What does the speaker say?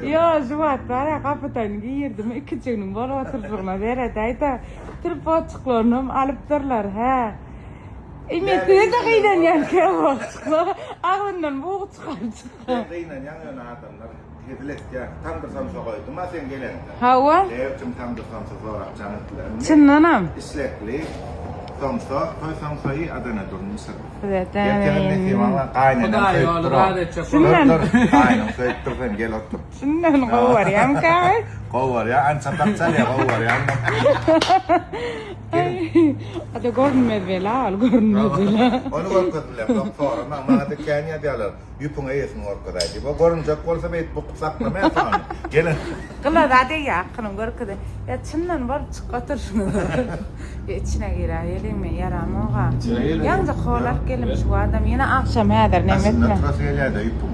Yo, Juvat var ya kapıdan giyirdim. İki çığının bol oturduğuna veredeydi. Tripodçuklarını alıptırlar ha. İmetini de kıydan yankaya baktıklar. Ağından boğuk çıkardıklar. Kıydan yanına adamlar. Kedilet ya. Tam da samsa koydum. Ha sen gelen. Hava? Devçim tam da samsa sonra canıtlarını. Çınlanam. İstekli. Samsa. Koy samsayı adına durmuşsun. Evet, Yerkenin nesi valla kaynadan söyüttür. Aynen söyüttür sen gel otur. Şundan kovar yamkay. Kovar ya. An satakçal ya kovar ya. Ada görünmez bela al görünmez bela. Onu korkuttular. Doktor ama bana da Kenya diyorlar. Yüpün eyesin korkutaydı. Bu görünce olsa bir bu saklamaya sonra. Gelin. Kıla da de yakınım görküde. Ya çından var çıkartır şunu. Ya içine girer yedim yaram oğa. Yalnız kolar gelmiş bu adam yine akşam hader Aslında nemetme. Trasya'ya da yüpün.